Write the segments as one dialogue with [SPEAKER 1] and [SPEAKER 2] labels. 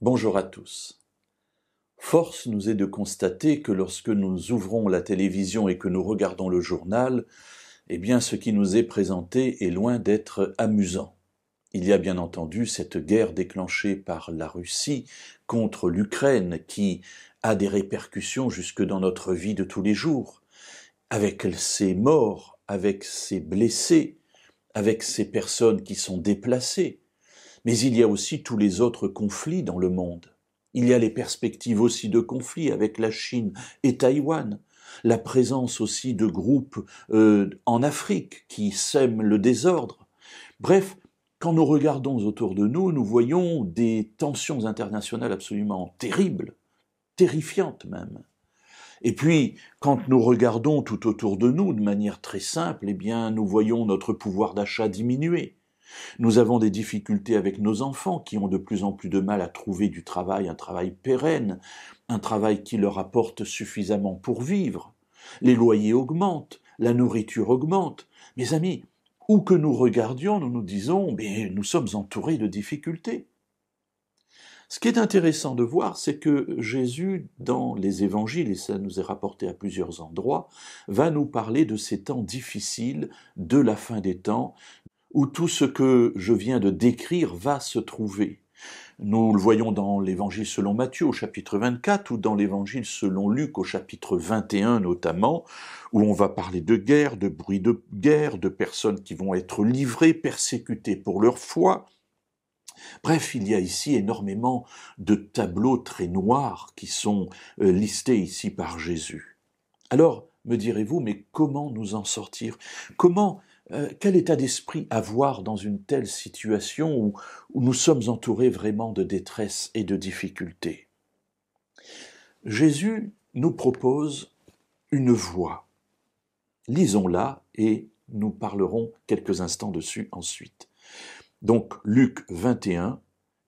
[SPEAKER 1] Bonjour à tous. Force nous est de constater que lorsque nous ouvrons la télévision et que nous regardons le journal, ce qui nous est présenté est loin d'être amusant. Il y a bien entendu cette guerre déclenchée par la Russie contre l'Ukraine qui a des répercussions jusque dans notre vie de tous les jours, avec ses morts, avec ses blessés, avec ces personnes qui sont déplacées. Mais il y a aussi tous les autres conflits dans le monde. Il y a les perspectives aussi de conflits avec la Chine et Taïwan, la présence aussi de groupes en Afrique qui sèment le désordre. Bref, quand nous regardons autour de nous, nous voyons des tensions internationales absolument terribles, terrifiantes même. Et puis, quand nous regardons tout autour de nous de manière très simple, nous voyons notre pouvoir d'achat diminuer. Nous avons des difficultés avec nos enfants qui ont de plus en plus de mal à trouver du travail, un travail pérenne, un travail qui leur apporte suffisamment pour vivre. Les loyers augmentent, la nourriture augmente. Mes amis, où que nous regardions, nous nous disons, nous sommes entourés de difficultés. Ce qui est intéressant de voir, c'est que Jésus, dans les évangiles, et ça nous est rapporté à plusieurs endroits, va nous parler de ces temps difficiles, de la fin des temps, où tout ce que je viens de décrire va se trouver. Nous le voyons dans l'évangile selon Matthieu au chapitre 24 ou dans l'évangile selon Luc au chapitre 21 notamment, où on va parler de guerre, de bruit de guerre, de personnes qui vont être livrées, persécutées pour leur foi. Bref, il y a ici énormément de tableaux très noirs qui sont listés ici par Jésus. Alors, me direz-vous, mais comment nous en sortir ? Quel état d'esprit avoir dans une telle situation où nous sommes entourés vraiment de détresse et de difficultés ? Jésus nous propose une voie. Lisons-la et nous parlerons quelques instants dessus ensuite. Donc, Luc 21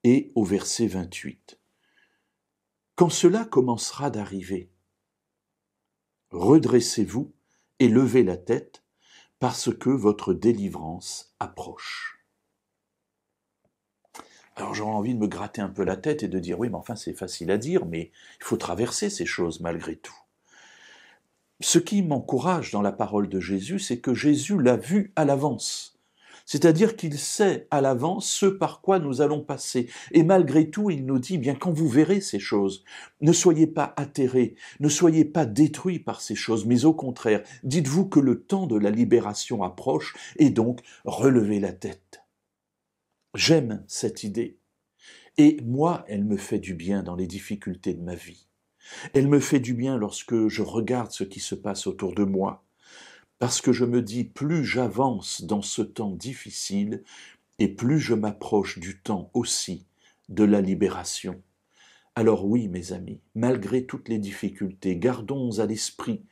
[SPEAKER 1] et au verset 28. Quand cela commencera d'arriver, redressez-vous et levez la tête, parce que votre délivrance approche. Alors j'aurais envie de me gratter un peu la tête et de dire, oui, mais enfin c'est facile à dire, mais il faut traverser ces choses malgré tout. Ce qui m'encourage dans la parole de Jésus, c'est que Jésus l'a vu à l'avance. C'est-à-dire qu'il sait à l'avance ce par quoi nous allons passer. Et malgré tout, il nous dit, quand vous verrez ces choses, ne soyez pas atterrés, ne soyez pas détruits par ces choses, mais au contraire, dites-vous que le temps de la libération approche et donc relevez la tête. J'aime cette idée. Et moi, elle me fait du bien dans les difficultés de ma vie. Elle me fait du bien lorsque je regarde ce qui se passe autour de moi. Parce que je me dis, plus j'avance dans ce temps difficile, et plus je m'approche du temps aussi de la libération. Alors oui, mes amis, malgré toutes les difficultés, gardons à l'esprit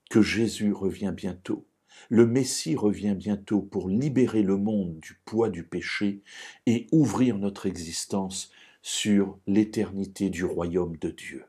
[SPEAKER 1] que Jésus revient bientôt. Le Messie revient bientôt pour libérer le monde du poids du péché et ouvrir notre existence sur l'éternité du royaume de Dieu.